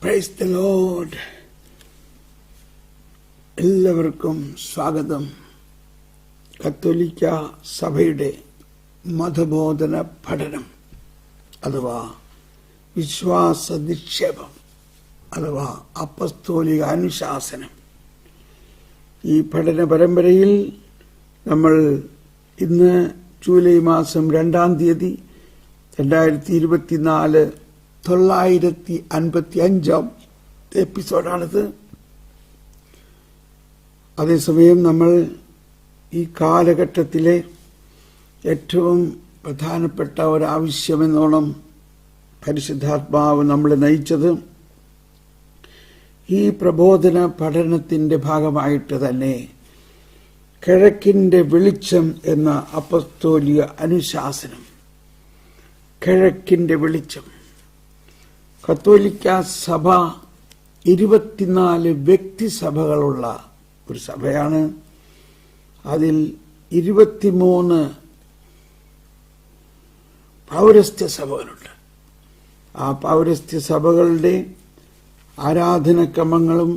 Praise the Lord. എല്ലാവർക്കും സ്വാഗതം. കത്തോലിക്ക സഭയുടെ മതബോധന പഠനം അഥവാ വിശ്വാസ നിക്ഷേപം അഥവാ അപ്പസ്തോലിക അനുശാസനം. ഈ പഠന പരമ്പരയിൽ നമ്മൾ ഇന്ന് ജൂലൈ മാസം 2-ാം തീയതി 2024 955 എപ്പിസോഡാണിത്. അതേസമയം നമ്മൾ ഈ കാലഘട്ടത്തിലെ ഏറ്റവും പ്രധാനപ്പെട്ട ഒരാവശ്യമെന്നോണം പരിശുദ്ധാത്മാവ് നമ്മളെ നയിച്ചത് ഈ പ്രബോധന പഠനത്തിന്റെ ഭാഗമായിട്ട് തന്നെ കിഴക്കിന്റെ വെളിച്ചം എന്ന അപ്പസ്തോലിക അനുശാസനം. കിഴക്കിന്റെ വെളിച്ചം. കത്തോലിക്ക സഭ 24 വ്യക്തിസഭകളുള്ള ഒരു സഭയാണ്. അതിൽ 23 പൗരസ്ത്യ സഭകളുണ്ട്. ആ പൗരസ്ത്യ സഭകളുടെ ആരാധനക്രമങ്ങളും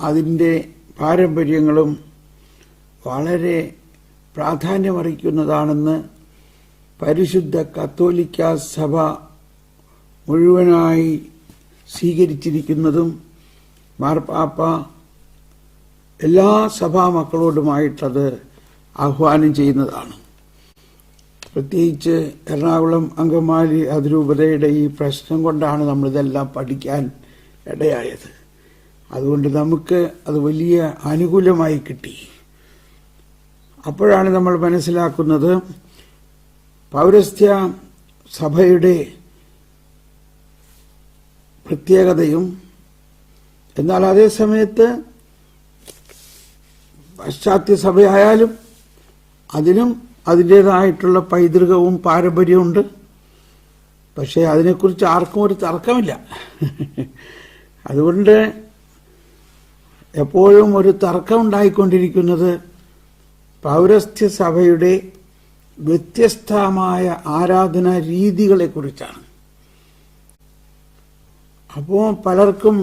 അതിൻ്റെ പാരമ്പര്യങ്ങളും വളരെ പ്രാധാന്യമർഹിക്കുന്നതാണെന്ന് പരിശുദ്ധ കത്തോലിക്ക സഭ മുഴുവനായി സ്വീകരിച്ചിരിക്കുന്നതും മാർപ്പാപ്പ എല്ലാ സഭാമക്കളോടുമായിട്ടത് ആഹ്വാനം ചെയ്യുന്നതാണ്. പ്രത്യേകിച്ച് എറണാകുളം അങ്കമാലി അതിരൂപതയുടെ ഈ പ്രശ്നം കൊണ്ടാണ് നമ്മളിതെല്ലാം പഠിക്കാൻ ഇടയായത്. അതുകൊണ്ട് നമുക്ക് അത് വലിയ അനുകൂലമായി കിട്ടി. അപ്പോഴാണ് നമ്മൾ മനസ്സിലാക്കുന്നത് പൗരസ്ത്യ സഭയുടെ പ്രത്യേകതയും എന്നാൽ അതേ സമയത്ത് പാശ്ചാത്യ സഭയായാലും അതിനും അതിൻ്റേതായിട്ടുള്ള പൈതൃകവും പാരമ്പര്യമുണ്ട്. പക്ഷേ അതിനെക്കുറിച്ച് ആർക്കും ഒരു തർക്കമില്ല. അതുകൊണ്ട് എപ്പോഴും ഒരു തർക്കം ഉണ്ടായിക്കൊണ്ടിരിക്കുന്നത് പൗരസ്ത്യ സഭയുടെ വ്യത്യസ്തമായ ആരാധനാ രീതികളെക്കുറിച്ചാണ്. അപ്പോൾ പലർക്കും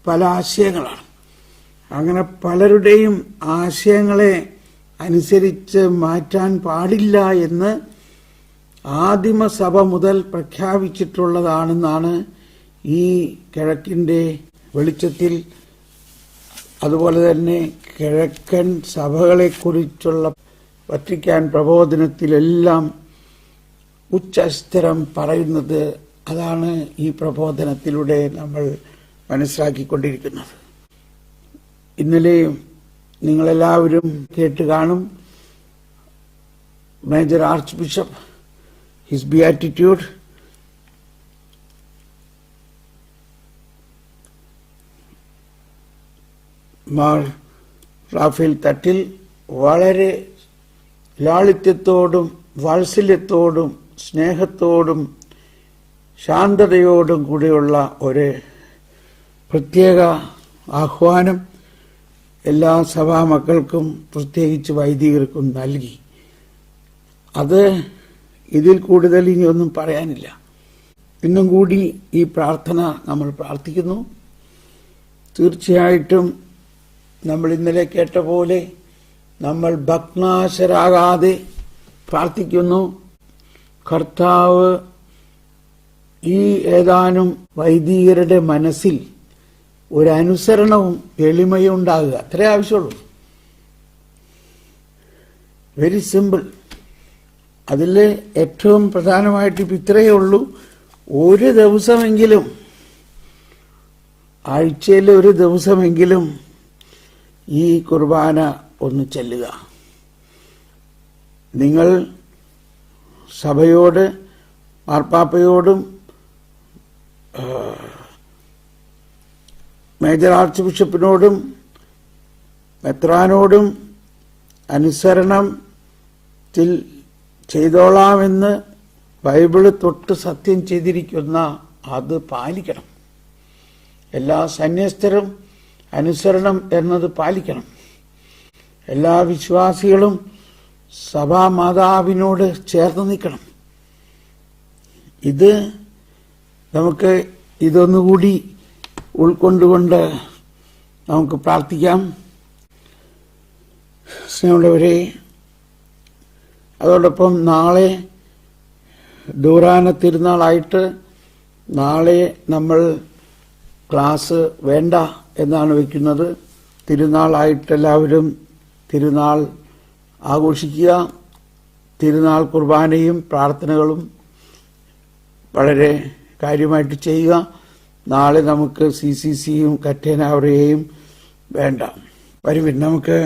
പല ആശയങ്ങളാണ്. അങ്ങനെ പലരുടെയും ആശയങ്ങളെ അനുസരിച്ച് മാറ്റാൻ പാടില്ല എന്ന് ആദിമസഭ മുതൽ പ്രഖ്യാപിച്ചിട്ടുള്ളതാണെന്നാണ് ഈ കിഴക്കിൻ്റെ വെളിച്ചത്തിൽ അതുപോലെ തന്നെ കിഴക്കൻ സഭകളെക്കുറിച്ചുള്ള വത്തിക്കാൻ പ്രബോധനത്തിലെല്ലാം ഉച്ചസ്ഥരം പറയുന്നത്. അതാണ് ഈ പ്രബോധനത്തിലൂടെ നമ്മൾ മനസ്സിലാക്കിക്കൊണ്ടിരിക്കുന്നത്. ഇന്നലെ നിങ്ങളെല്ലാവരും കേട്ട് കാണും, major archbishop his beatitude Mar Raphael Thattil വളരെ ലാളിത്യത്തോടും വാത്സല്യത്തോടും സ്നേഹത്തോടും ശാന്തതയോടും കൂടിയുള്ള ഒരു പ്രത്യേക ആഹ്വാനം എല്ലാ സഭാമക്കൾക്കും പ്രത്യേകിച്ച് വൈദികർക്കും നൽകി. അത് ഇതിൽ കൂടുതൽ ഇനിയൊന്നും പറയാനില്ല. ഇന്നും കൂടി ഈ പ്രാർത്ഥന നമ്മൾ പ്രാർത്ഥിക്കുന്നു. തീർച്ചയായിട്ടും നമ്മൾ ഇന്നലെ കേട്ട പോലെ നമ്മൾ ഭഗ്നാശരാകാതെ പ്രാർത്ഥിക്കുന്നു. കർത്താവ് ഈ ഏതാനും വൈദികരുടെ മനസ്സിൽ ഒരു അനുസരണവും എളിമയും ഉണ്ടാകുക, അത്രേ ആവശ്യമുള്ളൂ. Very simple. അതിൽ ഏറ്റവും പ്രധാനമായിട്ട് ഇപ്പം ഇത്രയേ ഉള്ളൂ. ഒരു ദിവസമെങ്കിലും, ആഴ്ചയിൽ ഒരു ദിവസമെങ്കിലും ഈ കുർബാന ഒന്ന് ചെല്ലുക. നിങ്ങൾ സഭയോട്, മാർപ്പാപ്പയോടും മേജർ ആർച്ച് ബിഷപ്പിനോടും മെത്രാനോടും അനുസരണത്തിൽ ചെയ്തോളാമെന്ന് ബൈബിള് തൊട്ട് സത്യം ചെയ്തിരിക്കുന്ന അത് പാലിക്കണം. എല്ലാ സന്യസ്തരും അനുസരണം എന്നത് പാലിക്കണം. എല്ലാ വിശ്വാസികളും സഭാമാതാവിനോട് ചേർന്ന് നിൽക്കണം. ഇത് നമുക്ക് ഇതൊന്നുകൂടി ഉൾക്കൊണ്ടുകൊണ്ട് നമുക്ക് പ്രാർത്ഥിക്കാം. സ്നേഹമുള്ളവരെ, അതോടൊപ്പം നാളെ ദൂരാന തിരുനാളായിട്ട് നാളെ നമ്മൾ ക്ലാസ് വേണ്ട എന്നാണ് വയ്ക്കുന്നത്. തിരുനാളായിട്ട് എല്ലാവരും തിരുനാൾ ആഘോഷിക്കുക. തിരുനാൾ കുർബാനയും പ്രാർത്ഥനകളും വളരെ കാര്യമായിട്ട് ചെയ്യുക. നാളെ നമുക്ക് CCCയും കറ്റേനാവറയെയും വേണ്ട. വരുവിൻ, നമുക്ക്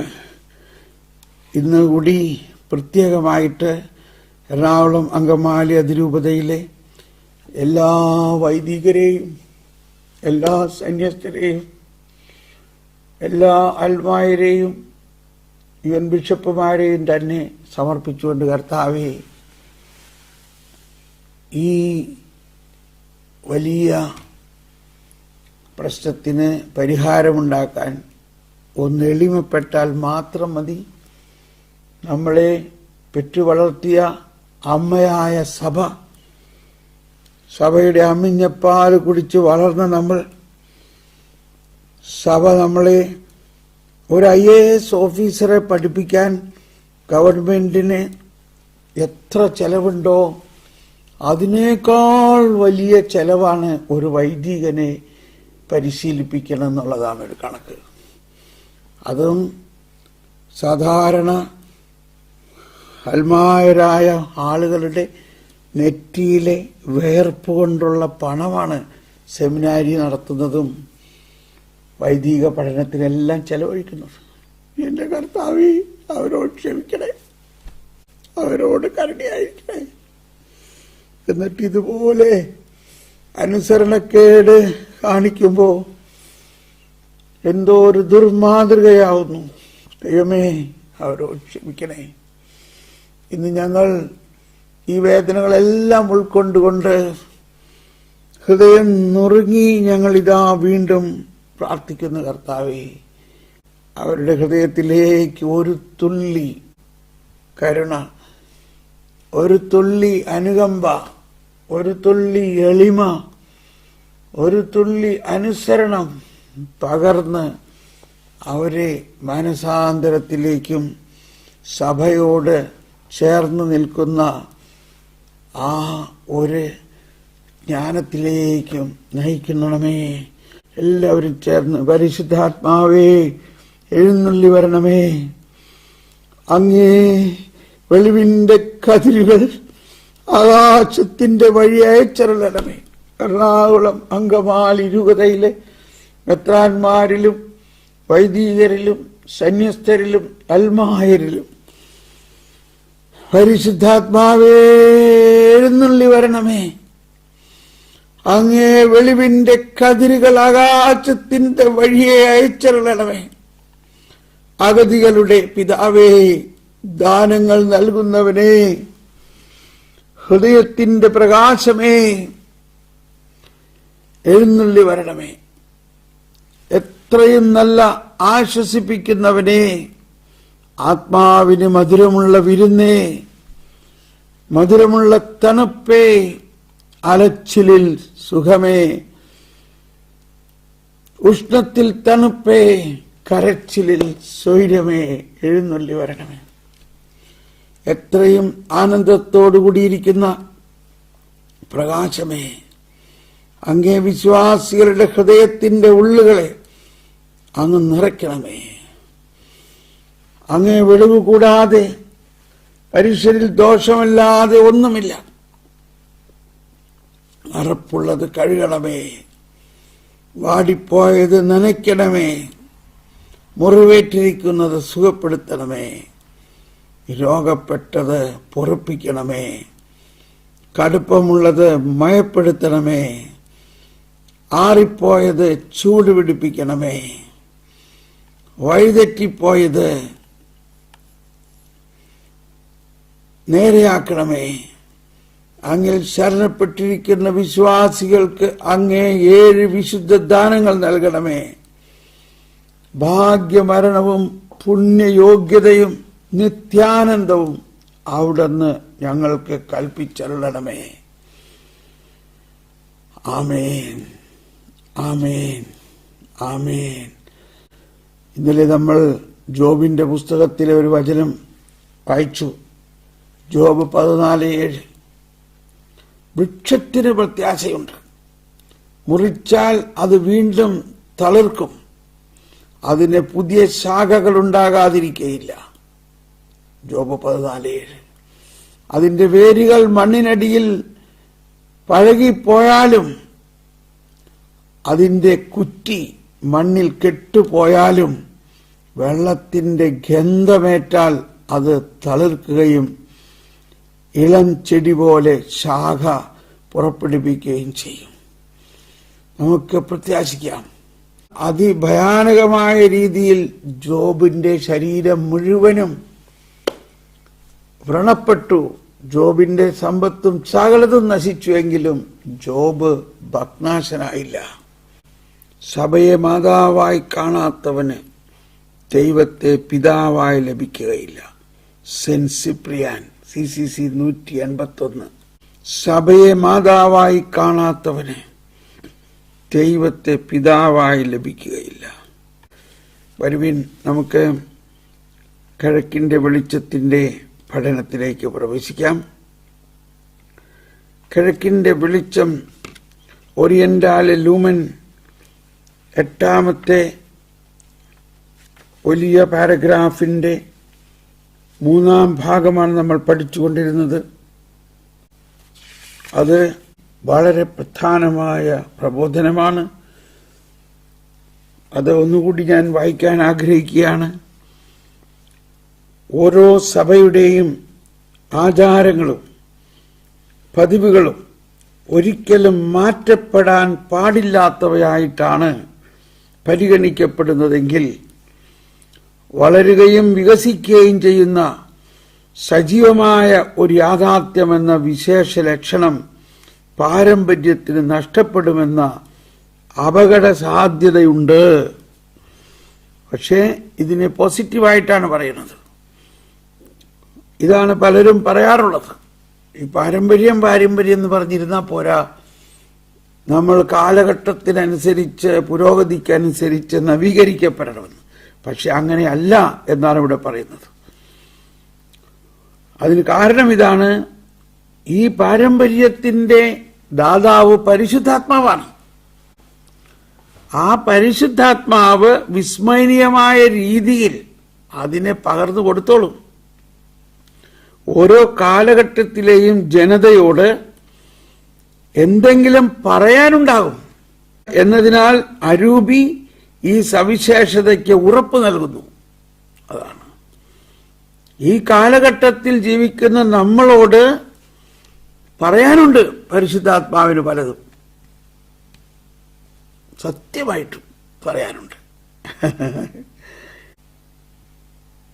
ഇന്ന് കൂടി പ്രത്യേകമായിട്ട് എറണാകുളം അങ്കമാലി അതിരൂപതയിലെ എല്ലാ വൈദികരെയും എല്ലാ സന്യസ്തരെയും എല്ലാ അൽമായരെയും UN ബിഷപ്പുമാരെയും തന്നെ സമർപ്പിച്ചുകൊണ്ട്, കർത്താവേ, ഈ വലിയ പ്രശ്നത്തിന് പരിഹാരമുണ്ടാക്കാൻ ഒന്ന് എളിമപ്പെട്ടാൽ മാത്രം മതി. നമ്മളെ പെറ്റുവളർത്തിയ അമ്മയായ സഭയുടെ അമ്മിഞ്ഞപ്പാൽ കുടിച്ച് വളർന്ന സഭ നമ്മളെ ഒരു IAS ഓഫീസറെ പഠിപ്പിക്കാൻ ഗവൺമെന്റിന് എത്ര ചെലവുണ്ടോ അതിനേക്കാൾ വലിയ ചെലവാണ് ഒരു വൈദികനെ പരിശീലിപ്പിക്കണം എന്നുള്ളതാണ് ഒരു കണക്ക്. അതും സാധാരണ അൽമായരായ ആളുകളുടെ നെറ്റിയിലെ വേർപ്പ് കൊണ്ടുള്ള പണമാണ് സെമിനാരി നടത്തുന്നതും വൈദിക പഠനത്തിനെല്ലാം ചെലവഴിക്കുന്നത്. എന്റെ കർത്താവേ, അവരോട് ക്ഷമിക്കണേ, അവരോട് കരുണയായിരിക്കണേ. എന്നിട്ട് ഇതുപോലെ അനുസരണക്കേട് കാണിക്കുമ്പോൾ എന്തോ ഒരു ദുർമാതൃകയാവുന്നു. ദൈവമേ, അവരോട് ക്ഷമിക്കണേ. ഇന്ന് ഞങ്ങൾ ഈ വേദനകളെല്ലാം ഉൾക്കൊണ്ടുകൊണ്ട് ഹൃദയം നുറുങ്ങി ഞങ്ങളിതാ വീണ്ടും പ്രാർത്ഥിക്കുന്ന കർത്താവേ, അവരുടെ ഹൃദയത്തിലേക്ക് ഒരു തുള്ളി കരുണ, ഒരു തുള്ളി അനുകമ്പ, ഒരു തുള്ളി എളിമ, ഒരു തുള്ളി അനുസരണം പകർന്ന് അവരെ മാനസാന്തരത്തിലേക്കും സഭയോട് ചേർന്ന് നിൽക്കുന്ന ആ ഒരു ജ്ഞാനത്തിലേക്കും നയിക്കണമേ. എല്ലാവരും ചേർന്ന് പരിശുദ്ധാത്മാവേ എഴുന്നള്ളി വരണമേ. അങ്ങേ വെളിവിന്റെ കതിരുകൾ ആകാശത്തിന്റെ വഴി അയച്ചരുളണമേ. എറണാകുളം അങ്കമാലി രൂപതയിലെ മെത്രാന്മാരിലും വൈദികരിലും സന്യസ്തരിലും അൽമായരിലും പരിശുദ്ധാത്മാവേ എഴുന്നള്ളി വരണമേ. അങ്ങേ വെളിവിന്റെ കതിരുകൾ ആകാശത്തിന്റെ വഴിയെ അയച്ചരുളണമേ. അഗതികളുടെ പിതാവേ, ദാനങ്ങൾ നൽകുന്നവനെ, ഹൃദയത്തിന്റെ പ്രകാശമേ, എഴുന്നള്ളി വരണമേ. എത്രയും നല്ല ആശ്വസിപ്പിക്കുന്നവനെ, ആത്മാവിന് മധുരമുള്ള വിരുന്നേ, മധുരമുള്ള തണുപ്പേ, അലച്ചിലിൽ സുഖമേ, ഉഷ്ണത്തിൽ തണുപ്പേ, കരച്ചിലിൽ സ്വൈരമേ, എഴുന്നള്ളി വരണമേ. എത്രയും ആനന്ദത്തോടുകൂടിയിരിക്കുന്ന പ്രകാശമേ, അങ്ങേ വിശ്വാസികളുടെ ഹൃദയത്തിന്റെ ഉള്ളുകളെ അങ്ങ് നിറയ്ക്കണമേ. അങ്ങേ വെളിവ് കൂടാതെ മനുഷ്യരിൽ ദോഷമല്ലാതെ ഒന്നുമില്ല. അറപ്പുള്ളത് കഴുകണമേ, വാടിപ്പോയത് നനയ്ക്കണമേ, മുറിവേറ്റിരിക്കുന്നത് സുഖപ്പെടുത്തണമേ, രോഗപ്പെട്ടത് പൊറുപ്പിക്കണമേ, കടുപ്പമുള്ളത് മയപ്പെടുത്തണമേ, ആറിപ്പോയത് ചൂട് പിടിപ്പിക്കണമേ, വഴിതെറ്റിപ്പോയത് നേരെയാക്കണമേ. അങ്ങിൽ ശരണപ്പെട്ടിരിക്കുന്ന വിശ്വാസികൾക്ക് അങ്ങേ 7 വിശുദ്ധ ദാനങ്ങൾ നൽകണമേ. ഭാഗ്യമരണവും പുണ്യയോഗ്യതയും നിത്യാനന്ദവും അവിടുന്ന് ഞങ്ങൾക്ക് കൽപ്പിച്ചരുളണമേ. ആമേൻ, ആമേൻ. ആമേൻ. ഇന്നലെ നമ്മൾ ജോബിന്റെ പുസ്തകത്തിലെ ഒരു വചനം വായിച്ചു. ജോബ് 14:7. വൃക്ഷത്തിന് പ്രത്യാശയുണ്ട്, മുറിച്ചാൽ അത് വീണ്ടും തളിർക്കും, അതിന് പുതിയ ശാഖകൾ ഉണ്ടാകാതിരിക്കയില്ല. ജോബ് 14:7. അതിന്റെ വേരുകൾ മണ്ണിനടിയിൽ പഴകിപ്പോയാലും അതിന്റെ കുറ്റി മണ്ണിൽ കെട്ടുപോയാലും വെള്ളത്തിന്റെ ഗന്ധമേറ്റാൽ അത് തളിർക്കുകയും ഇളം ചെടി പോലെ ശാഖ പുറപ്പെടുവിക്കുകയും ചെയ്യും. നമുക്ക് പ്രത്യാശിക്കാം. അതിഭയാനകമായ രീതിയിൽ ജോബിന്റെ ശരീരം മുഴുവനും വ്രണപ്പെട്ടു. ജോബിന്റെ സമ്പത്തും സകലതും നശിച്ചുവെങ്കിലും ജോബ് ഭഗ്നാശനായില്ല. സഭയെ മാതാവായി കാണാത്തവന് ദൈവത്തെ പിതാവായി ലഭിക്കുകയില്ല. Saint Cyprian CCC 181. സഭയെ മാതാവായി കാണാത്തവന് ദൈവത്തെ പിതാവായി ലഭിക്കുകയില്ല. വരുവിൻ, നമുക്ക് കിഴക്കിന്റെ വെളിച്ചത്തിന്റെ പഠനത്തിലേക്ക് പ്രവേശിക്കാം. കിഴക്കിന്റെ വെളിച്ചം, ഓറിയന്റാലെ ലൂമൻ, 8ാമത്തെ വലിയ പാരഗ്രാഫിന്റെ 3-ാം ഭാഗമാണ് നമ്മൾ പഠിച്ചുകൊണ്ടിരുന്നത്. അത് വളരെ പ്രധാനമായ പ്രബോധനമാണ്. അത് ഒന്നുകൂടി ഞാൻ വായിക്കാൻ ആഗ്രഹിക്കുകയാണ്. ഓരോ സഭയുടെയും ആചാരങ്ങളും പതിവുകളും ഒരിക്കലും മാറ്റപ്പെടാൻ പാടില്ലാത്തവയായിട്ടാണ് പരിഗണിക്കപ്പെടുന്നതെങ്കിൽ വളരുകയും വികസിക്കുകയും ചെയ്യുന്ന സജീവമായ ഒരു യാഥാർത്ഥ്യമെന്ന വിശേഷ ലക്ഷണം പാരമ്പര്യത്തിന് നഷ്ടപ്പെടുമെന്ന അപകട സാധ്യതയുണ്ട്. പക്ഷേ ഇതിനെ പോസിറ്റീവായിട്ടാണ് പറയുന്നത്. ഇതാണ് പലരും പറയാറുള്ളത്. ഈ പാരമ്പര്യം എന്ന് പറഞ്ഞിരുന്നാൽ പോരാ, നമ്മൾ കാലഘട്ടത്തിനനുസരിച്ച് പുരോഗതിക്കനുസരിച്ച് നവീകരിക്കപ്പെടണമെന്ന്. പക്ഷെ അങ്ങനെയല്ല എന്നാണ് ഇവിടെ പറയുന്നത്. അതിന് കാരണം ഇതാണ്: ഈ പാരമ്പര്യത്തിന്റെ ദാതാവ് പരിശുദ്ധാത്മാവാണ്. ആ പരിശുദ്ധാത്മാവ് വിസ്മരണീയമായ രീതിയിൽ അതിനെ പകർന്നു കൊടുത്തോളും. ഓരോ കാലഘട്ടത്തിലെയും ജനതയോട് എന്തെങ്കിലും പറയാനുണ്ടാകും എന്നതിനാൽ അരൂപി ഈ സവിശേഷതയ്ക്ക് ഉറപ്പ് നൽകുന്നു. അതാണ് ഈ കാലഘട്ടത്തിൽ ജീവിക്കുന്ന നമ്മളോട് പറയാനുണ്ട്. പരിശുദ്ധാത്മാവിന് പലതും സത്യമായിട്ടും പറയാനുണ്ട്.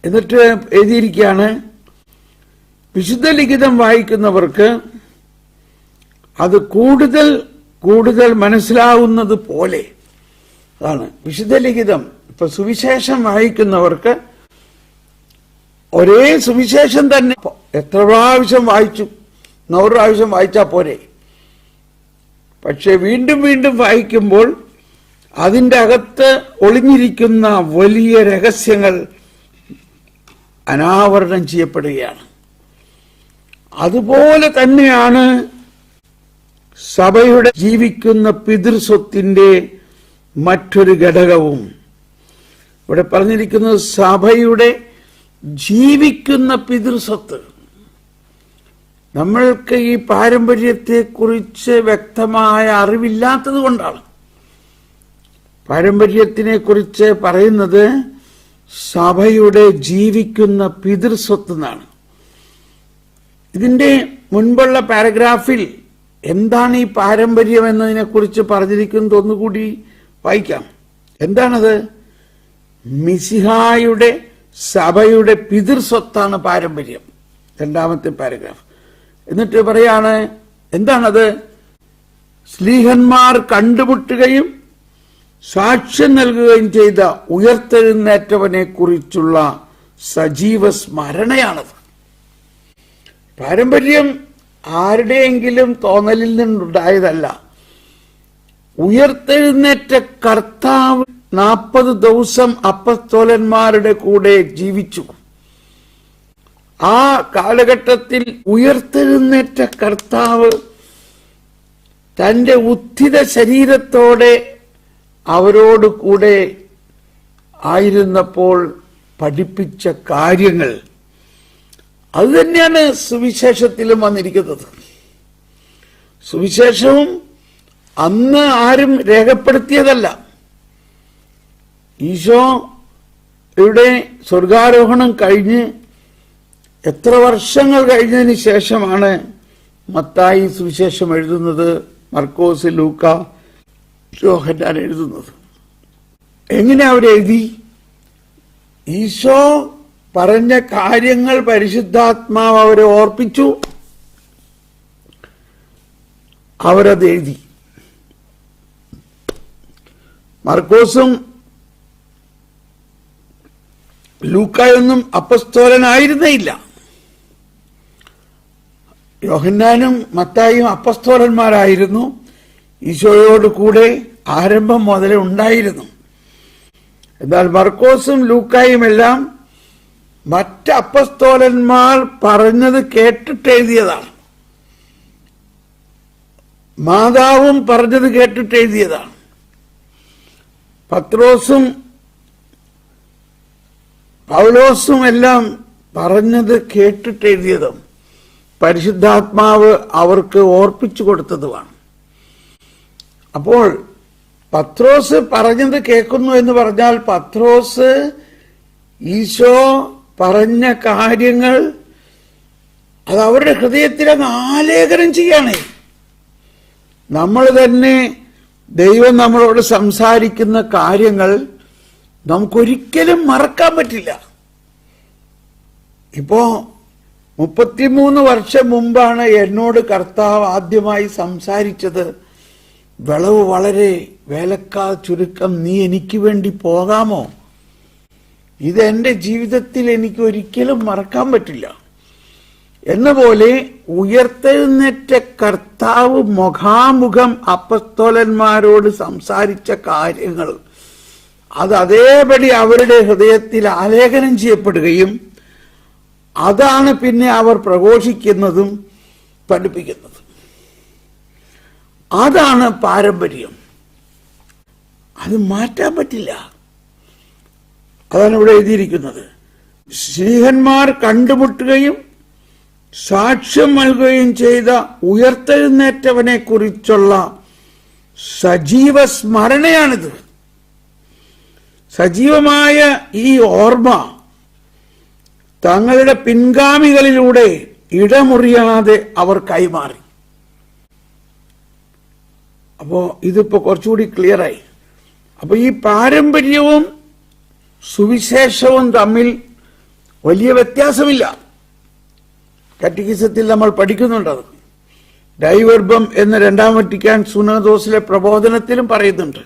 എന്നിട്ട് എഴുതിയിരിക്കുകയാണ്, വിശുദ്ധ ലിഖിതം വായിക്കുന്നവർക്ക് അത് കൂടുതൽ കൂടുതൽ മനസ്സിലാവുന്നത് പോലെ. അതാണ് വിശുദ്ധ ലിഖിതം. ഇപ്പൊ സുവിശേഷം വായിക്കുന്നവർക്ക് ഒരേ സുവിശേഷം തന്നെ എത്ര പ്രാവശ്യം വായിച്ചു, 100 പ്രാവശ്യം വായിച്ചാൽ പോരെ. പക്ഷെ വീണ്ടും വീണ്ടും വായിക്കുമ്പോൾ അതിൻ്റെ അകത്ത് ഒളിഞ്ഞിരിക്കുന്ന വലിയ രഹസ്യങ്ങൾ അനാവരണം ചെയ്യപ്പെടുകയാണ്. അതുപോലെ തന്നെയാണ് സഭയുടെ ജീവിക്കുന്ന പിതൃസ്വത്തിന്റെ മറ്റൊരു ഘടകവും. ഇവിടെ പറഞ്ഞിരിക്കുന്നത് സഭയുടെ ജീവിക്കുന്ന പിതൃസ്വത്ത്. നമ്മൾക്ക് ഈ പാരമ്പര്യത്തെക്കുറിച്ച് വ്യക്തമായ അറിവില്ലാത്തത് കൊണ്ടാണ് പാരമ്പര്യത്തിനെ കുറിച്ച് പറയുന്നത് സഭയുടെ ജീവിക്കുന്ന പിതൃസ്വത്ത് എന്നാണ്. ഇതിന്റെ മുൻപുള്ള പാരഗ്രാഫിൽ എന്താണ് ഈ പാരമ്പര്യം എന്നതിനെ കുറിച്ച് പറഞ്ഞിരിക്കുന്നത് ഒന്നുകൂടി വായിക്കാം. എന്താണത്? മിശിഹായുടെ സഭയുടെ പിതൃസ്വത്താണ് പാരമ്പര്യം. 2ാമത്തെ പാരഗ്രാഫ്. എന്നിട്ട് പറയാണ്, എന്താണത്? ശ്ലീഹന്മാർ കണ്ടുമുട്ടുകയും സാക്ഷ്യം നൽകുകയും ചെയ്ത ഉയർത്തെഴുന്നേറ്റവനെ കുറിച്ചുള്ള സജീവ സ്മരണയാണത്. പാരമ്പര്യം ആരുടെയെങ്കിലും തോന്നലിൽ നിന്നുണ്ടായതല്ല. ഉയർത്തെഴുന്നേറ്റ കർത്താവ് 40 ദിവസം അപ്പസ്തോലന്മാരുടെ കൂടെ ജീവിച്ചു. ആ കാലഘട്ടത്തിൽ ഉയർത്തെഴുന്നേറ്റ കർത്താവ് തന്റെ ഉത്ഥിത ശരീരത്തോടെ അവരോട് കൂടെ ആയിരുന്നപ്പോൾ പഠിപ്പിച്ച കാര്യങ്ങൾ അത് തന്നെയാണ് സുവിശേഷത്തിലും വന്നിരിക്കുന്നത്. സുവിശേഷവും അന്ന് ആരും രേഖപ്പെടുത്തിയതല്ല. ഈശോയുടെ സ്വർഗാരോഹണം കഴിഞ്ഞ് എത്ര വർഷങ്ങൾ കഴിഞ്ഞതിന് ശേഷമാണ് മത്തായി സുവിശേഷം എഴുതുന്നത്, മർക്കോസ്, ലൂക്ക, യോഹന്നാൻ എഴുതുന്നത്. എങ്ങനെ അവരെഴുതി? ഈശോ പറഞ്ഞ കാര്യങ്ങൾ പരിശുദ്ധാത്മാവ് അവരെ ഓർപ്പിച്ചു, അവരത് എഴുതി. മർക്കോസും ലൂക്കായൊന്നും അപ്പസ്തോലനായിരുന്നേയില്ല. യോഹന്നാനും മത്തായിയും അപ്പസ്തോലന്മാരായിരുന്നു. ഈശോയോട് കൂടെ ആരംഭം മുതലേ ഉണ്ടായിരുന്നു. എന്നാൽ മർക്കോസും ലൂക്കായും എല്ലാം മറ്റ് അപ്പസ്തോലന്മാർ പറഞ്ഞത് കേട്ടിട്ട് എഴുതിയതാണ്. മാതാവും പറഞ്ഞത് കേട്ടിട്ട് എഴുതിയതാണ്. പത്രോസും പൗലോസും എല്ലാം പറഞ്ഞത് കേട്ടിട്ട് എഴുതിയതും പരിശുദ്ധാത്മാവ് അവർക്ക് ഓർപ്പിച്ചു കൊടുത്തതുമാണ്. അപ്പോൾ പത്രോസ് പറഞ്ഞത് കേൾക്കുന്നു എന്ന് പറഞ്ഞാൽ പത്രോസ് ഈശോ പറഞ്ഞ കാര്യങ്ങൾ അത് അവരുടെ ഹൃദയത്തിലങ്ങ് ആലേഖനം ചെയ്യണേ. നമ്മൾ തന്നെ ദൈവം നമ്മളോട് സംസാരിക്കുന്ന കാര്യങ്ങൾ നമുക്കൊരിക്കലും മറക്കാൻ പറ്റില്ല. ഇപ്പോ 33 വർഷം മുമ്പാണ് എന്നോട് കർത്താവ് ആദ്യമായി സംസാരിച്ചത്. വിളവ് വളരെ, വേലക്കാർ ചുരുക്കം, നീ എനിക്ക് വേണ്ടി പോകാമോ? ഇത് എൻ്റെ ജീവിതത്തിൽ എനിക്ക് ഒരിക്കലും മറക്കാൻ പറ്റില്ല. എന്ന പോലെ ഉയർത്തെഴുന്നേറ്റ കർത്താവ് മുഖാമുഖം അപ്പസ്തോലന്മാരോട് സംസാരിച്ച കാര്യങ്ങൾ അത് അതേപടി അവരുടെ ഹൃദയത്തിൽ ആലേഖനം ചെയ്യപ്പെടുകയും അതാണ് പിന്നെ അവർ പ്രഘോഷിക്കുന്നതും പഠിപ്പിക്കുന്നതും. അതാണ് പാരമ്പര്യം. അത് മാറ്റാൻ പറ്റില്ല. അതാണ് ഇവിടെ എഴുതിയിരിക്കുന്നത്. ശ്രീഹന്മാർ കണ്ടുമുട്ടുകയും സാക്ഷ്യം നൽകുകയും ചെയ്ത ഉയർത്തെഴുന്നേറ്റവനെ കുറിച്ചുള്ള സജീവ സ്മരണയാണിത്. സജീവമായ ഈ ഓർമ്മ തങ്ങളുടെ പിൻഗാമികളിലൂടെ ഇടമുറിയാതെ അവർ കൈമാറി. അപ്പോ ഇതിപ്പോ കുറച്ചുകൂടി ക്ലിയറായി. അപ്പൊ ഈ പാരമ്പര്യവും സുവിശേഷവും തമ്മിൽ വലിയ വ്യത്യാസമില്ല. കാറ്റഗിസത്തിൽ നമ്മൾ പഠിക്കുന്നുണ്ടത്. ഡൈവർബം എന്ന 2-ാം വത്തിക്കാൻ സുനദോസിലെ പ്രബോധനത്തിലും പറയുന്നുണ്ട്.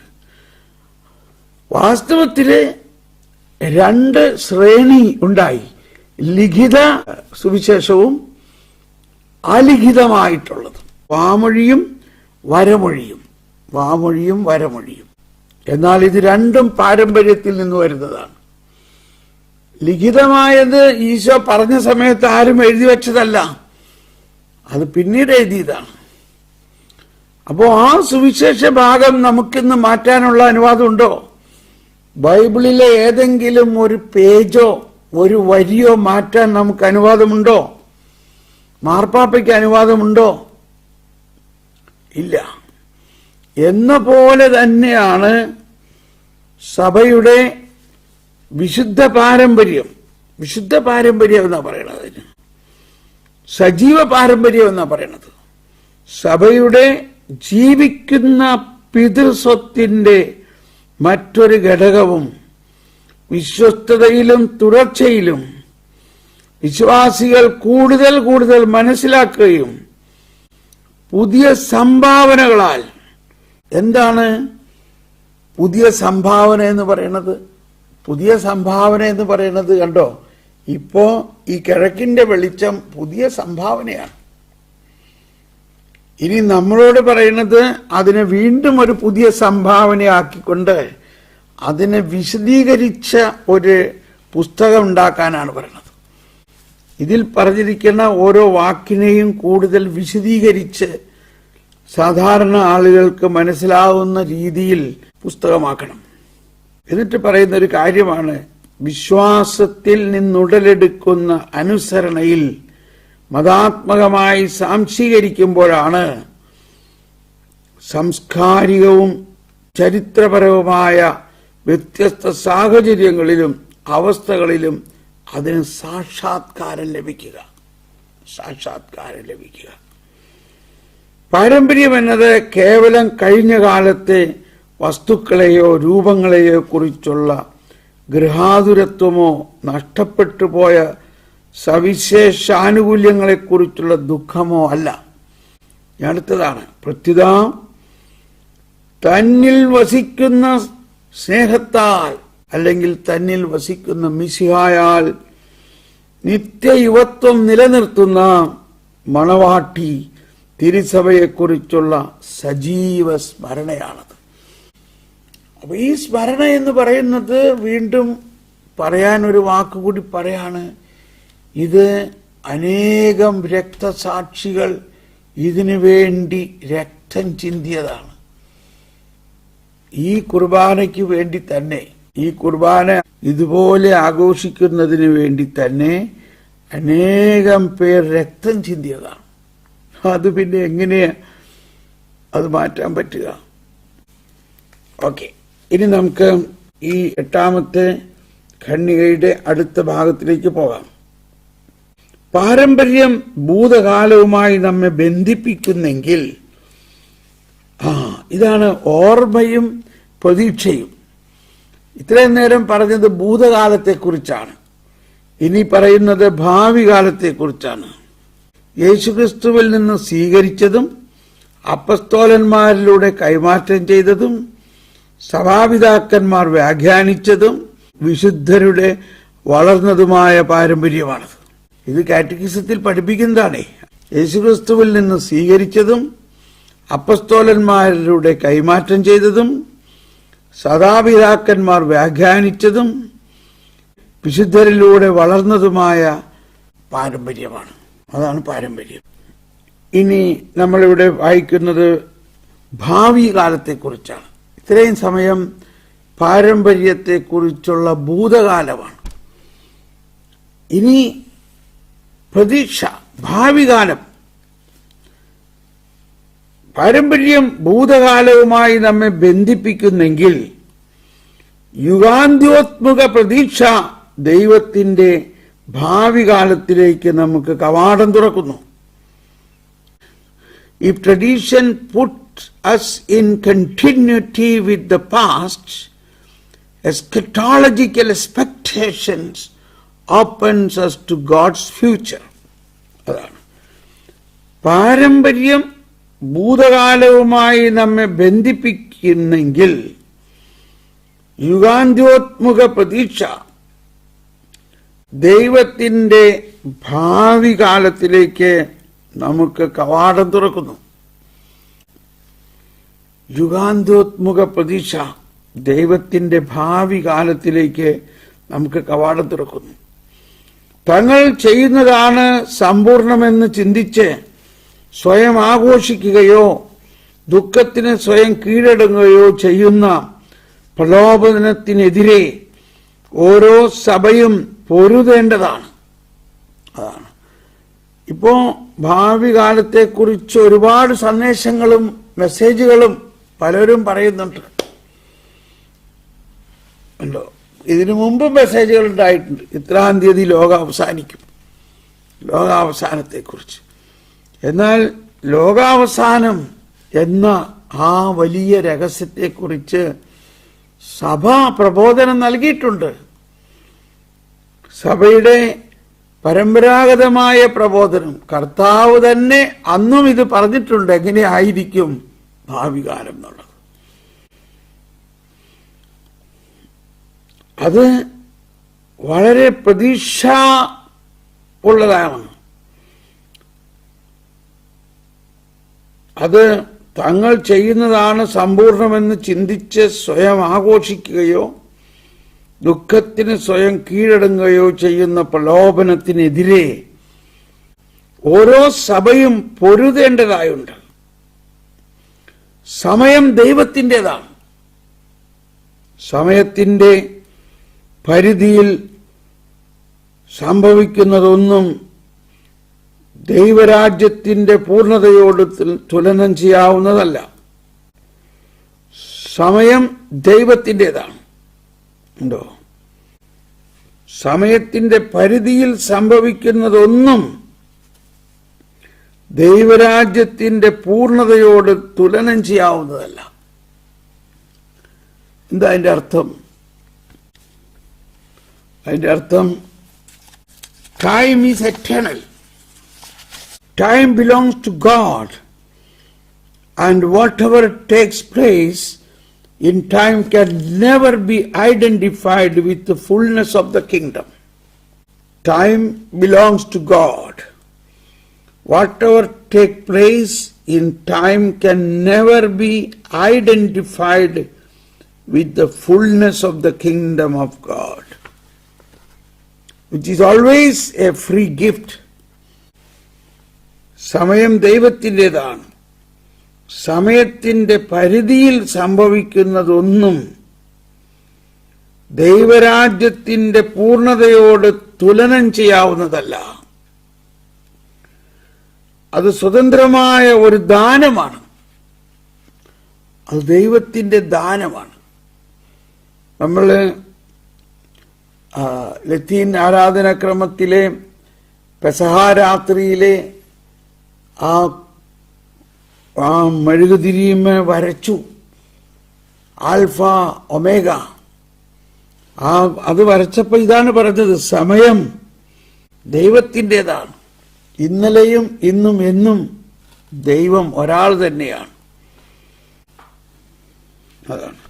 വാസ്തവത്തില് 2 ശ്രേണി ഉണ്ടായി: ലിഖിത സുവിശേഷവും അലിഖിതമായിട്ടുള്ളത്, വാമൊഴിയും വരമൊഴിയും. വാമൊഴിയും വരമൊഴിയും. എന്നാൽ ഇത് രണ്ടും പാരമ്പര്യത്തിൽ നിന്ന് വരുന്നതാണ്. ലിഖിതമായത് ഈശോ പറഞ്ഞ സമയത്ത് ആരും എഴുതി വെച്ചതല്ല, അത് പിന്നീട് എഴുതിയതാണ്. അപ്പോ ആ സുവിശേഷ ഭാഗം നമുക്കിന്ന് മാറ്റാനുള്ള അനുവാദമുണ്ടോ? ബൈബിളിലെ ഏതെങ്കിലും ഒരു പേജോ ഒരു വരിയോ മാറ്റാൻ നമുക്ക് അനുവാദമുണ്ടോ? മാർപ്പാപ്പയ്ക്ക് അനുവാദമുണ്ടോ? ഇല്ല. എന്ന പോലെ തന്നെയാണ് സഭയുടെ വിശുദ്ധ പാരമ്പര്യം. വിശുദ്ധ പാരമ്പര്യം എന്നാ പറയണത്, സജീവ പാരമ്പര്യം എന്നാ പറയണത്. സഭയുടെ ജീവിക്കുന്ന പിതൃസ്വത്തിന്റെ മറ്റൊരു ഘടകവും വിശ്വസ്തതയിലും തുടർച്ചയിലും വിശ്വാസികൾ കൂടുതൽ കൂടുതൽ മനസ്സിലാക്കുകയും പുതിയ സംഭാവനകളാൽ. എന്താണ് പുതിയ സംഭാവന എന്ന് പറയുന്നത്? പുതിയ സംഭാവന എന്ന് പറയുന്നത് കണ്ടോ, ഇപ്പോ ഈ കിഴക്കിന്റെ വെളിച്ചം പുതിയ സംഭാവനയാണ്. ഇനി നമ്മളോട് പറയുന്നത് അതിനെ വീണ്ടും ഒരു പുതിയ സംഭാവനയാക്കിക്കൊണ്ട് അതിനെ വിശദീകരിച്ച ഒരു പുസ്തകം ഉണ്ടാക്കാനാണ് പറയുന്നത്. ഇതിൽ പറഞ്ഞിരിക്കുന്ന ഓരോ വാക്കിനെയും കൂടുതൽ വിശദീകരിച്ച് സാധാരണ ആളുകൾക്ക് മനസ്സിലാവുന്ന രീതിയിൽ പുസ്തകമാക്കണം. എന്നിട്ട് പറയുന്ന ഒരു കാര്യമാണ്, വിശ്വാസത്തിൽ നിന്നുടലെടുക്കുന്ന അനുസരണയിൽ മതാത്മകമായി സാംശീകരിക്കുമ്പോഴാണ് സാംസ്കാരികവും ചരിത്രപരവുമായ വ്യത്യസ്ത സാഹചര്യങ്ങളിലും അവസ്ഥകളിലും അതിന് സാക്ഷാത്കാരം ലഭിക്കുക. പാരമ്പര്യം എന്നത് കേവലം കഴിഞ്ഞ കാലത്തെ വസ്തുക്കളെയോ രൂപങ്ങളെയോ കുറിച്ചുള്ള ഗൃഹാതുരത്വമോ നഷ്ടപ്പെട്ടു പോയ സവിശേഷാനുകൂല്യങ്ങളെക്കുറിച്ചുള്ള ദുഃഖമോ അല്ല. അടുത്തതാണ്, പ്രത്യുത തന്നിൽ വസിക്കുന്ന സ്നേഹത്താൽ അല്ലെങ്കിൽ തന്നിൽ വസിക്കുന്ന മിശിഹായാൽ നിത്യയുവത്വം നിലനിർത്തുന്ന മണവാട്ടി തിരുസഭയെക്കുറിച്ചുള്ള സജീവ സ്മരണയാണത്. അപ്പൊ ഈ സ്മരണ എന്ന് പറയുന്നത്, വീണ്ടും പറയാൻ ഒരു വാക്കുകൂടി പറയാണ്, ഇത് അനേകം രക്തസാക്ഷികൾ ഇതിനു വേണ്ടി രക്തം ചിന്തിയതാണ്. ഈ കുർബാനയ്ക്ക് വേണ്ടി തന്നെ, ഈ കുർബാന ഇതുപോലെ ആഘോഷിക്കുന്നതിന് വേണ്ടി തന്നെ അനേകം പേർ രക്തം ചിന്തിയതാണ്. അത് പിന്നെ എങ്ങനെയാ അത് മാറ്റാൻ പറ്റുക? ഓക്കെ, ഇനി നമുക്ക് ഈ 8ാമത്തെ ഖണ്ഡികയുടെ അടുത്ത ഭാഗത്തിലേക്ക് പോകാം. പാരമ്പര്യം ഭൂതകാലവുമായി നമ്മെ ബന്ധിപ്പിക്കുന്നെങ്കിൽ, ഇതാണ് ഓർമ്മയും പ്രതീക്ഷയും. ഇത്രയും നേരം പറഞ്ഞത് ഭൂതകാലത്തെക്കുറിച്ചാണ്, ഇനി പറയുന്നത് ഭാവി കാലത്തെക്കുറിച്ചാണ്. യേശുക്രിസ്തുവിൽ നിന്ന് സ്വീകരിച്ചതും അപ്പസ്തോലന്മാരിലൂടെ കൈമാറ്റം ചെയ്തതും സഭാപിതാക്കന്മാർ വ്യാഖ്യാനിച്ചതും വിശുദ്ധരുടെ വളർന്നതുമായ പാരമ്പര്യമാണത്. ഇത് കാറ്റക്കിസത്തിൽ പഠിപ്പിക്കുന്നതാണ്. യേശുക്രിസ്തുവിൽ നിന്ന് സ്വീകരിച്ചതും അപ്പസ്തോലന്മാരിലൂടെ കൈമാറ്റം ചെയ്തതും സഭാപിതാക്കന്മാർ വ്യാഖ്യാനിച്ചതും വിശുദ്ധരിലൂടെ വളർന്നതുമായ പാരമ്പര്യമാണ്. അതാണ് പാരമ്പര്യം. ഇനി നമ്മളിവിടെ വായിക്കുന്നത് ഭാവി കാലത്തെക്കുറിച്ചാണ്. ഇത്രയും സമയം പാരമ്പര്യത്തെക്കുറിച്ചുള്ള ഭൂതകാലമാണ്. ഇനി പ്രതീക്ഷ, ഭാവി കാലം. പാരമ്പര്യം ഭൂതകാലവുമായി നമ്മെ ബന്ധിപ്പിക്കുന്നെങ്കിൽ യുഗാന്ത്യോത്മുക പ്രതീക്ഷ ദൈവത്തിന്റെ ഭാവി കാലത്തിലേക്ക് നമുക്ക് കവാടം തുറക്കുന്നു. If tradition puts us in continuity with the past, eschatological expectations opens us to God's future. അതാണ് പാരമ്പര്യം ഭൂതകാലവുമായി നമ്മെ ബന്ധിപ്പിക്കുന്നെങ്കിൽ യുഗാന്ത്യോത്മുക പ്രതീക്ഷ ദൈവത്തിന്റെ ഭാവി കാലത്തിലേക്ക് നമുക്ക് കവാടം തുറക്കുന്നു. യുഗാന്ത്യോത്മുക പ്രതീക്ഷ ദൈവത്തിന്റെ ഭാവി കാലത്തിലേക്ക് നമുക്ക് കവാടം തുറക്കുന്നു. തങ്ങൾ ചെയ്യുന്നതാണ് സമ്പൂർണമെന്ന് ചിന്തിച്ച് സ്വയം ആഘോഷിക്കുകയോ ദുഃഖത്തിന് സ്വയം കീഴടങ്ങുകയോ ചെയ്യുന്ന പ്രലോഭനത്തിനെതിരെ ഓരോ സഭയും പൊരുതേണ്ടതാണ്. അതാണ് ഇപ്പോ ഭാവി കാലത്തെക്കുറിച്ച് ഒരുപാട് സന്ദേശങ്ങളും മെസ്സേജുകളും പലരും പറയുന്നുണ്ട്. ഉണ്ടോ? ഇതിനു മുമ്പ് മെസ്സേജുകൾ ഉണ്ടായിട്ടുണ്ട്. ഇത്രാം തീയതി ലോകം അവസാനിക്കും, ലോകാവസാനത്തെക്കുറിച്ച്. എന്നാൽ ലോകാവസാനം എന്ന ആ വലിയ രഹസ്യത്തെക്കുറിച്ച് സഭ പ്രബോധനം നൽകിയിട്ടുണ്ട്. സഭയുടെ പരമ്പരാഗതമായ പ്രബോധനം, കർത്താവ് തന്നെ അന്നും ഇത് പറഞ്ഞിട്ടുണ്ട്, എങ്ങനെയായിരിക്കും ഭാവി കാലം എന്നുള്ളത്. അത് വളരെ പ്രതീക്ഷ ഉള്ളതാണ്. അത് തങ്ങൾ ചെയ്യുന്നതാണ് സമ്പൂർണമെന്ന് ചിന്തിച്ച് സ്വയം ആഘോഷിക്കുകയോ ദുഃഖത്തിന് സ്വയം കീഴടങ്ങുകയോ ചെയ്യുന്ന പ്രലോഭനത്തിനെതിരെ ഓരോ സഭയും പൊരുതേണ്ടതായുണ്ട്. സമയം ദൈവത്തിൻ്റെതാണ്. സമയത്തിൻ്റെ പരിധിയിൽ സംഭവിക്കുന്നതൊന്നും ദൈവരാജ്യത്തിൻ്റെ പൂർണ്ണതയോട് തുലനം ചെയ്യാവുന്നതല്ല. സമയം ദൈവത്തിൻ്റെതാണ്. ഉണ്ടോ? സമയത്തിൻ്റെ പരിധിയിൽ സംഭവിക്കുന്നതൊന്നും ദൈവരാജ്യത്തിൻ്റെ പൂർണ്ണതയോട് തുലനം ചെയ്യാവുന്നതല്ല. എന്താ അതിൻ്റെ അർത്ഥം? അതിൻ്റെ അർത്ഥം time is eternal. Time belongs to God, and whatever takes place in time can never be identified with the fullness of the kingdom. Time belongs to God. Whatever takes place in time can never be identified with the fullness of the kingdom of God, which is always a free gift. സമയം ദൈവത്തിൻ്റെതാണ്. സമയത്തിൻ്റെ പരിധിയിൽ സംഭവിക്കുന്നതൊന്നും ദൈവരാജ്യത്തിൻ്റെ പൂർണ്ണതയോട് തുലനം ചെയ്യാവുന്നതല്ല. അത് സ്വതന്ത്രമായ ഒരു ദാനമാണ്. അത് ദൈവത്തിൻ്റെ ദാനമാണ്. നമ്മൾ ലത്തീൻ ആരാധനാക്രമത്തിലെ പെസഹാരാത്രിയിലെ ആ മെഴുകുതിരിയുമേ വരച്ചു, ആൽഫ ഒമേഗ. അത് വരച്ചപ്പോൾ ഇതാണ് പറഞ്ഞത്, സമയം ദൈവത്തിൻ്റെതാണ്. ഇന്നലെയും ഇന്നും എന്നും ദൈവം ഒരാൾ തന്നെയാണ്. അതാണ്.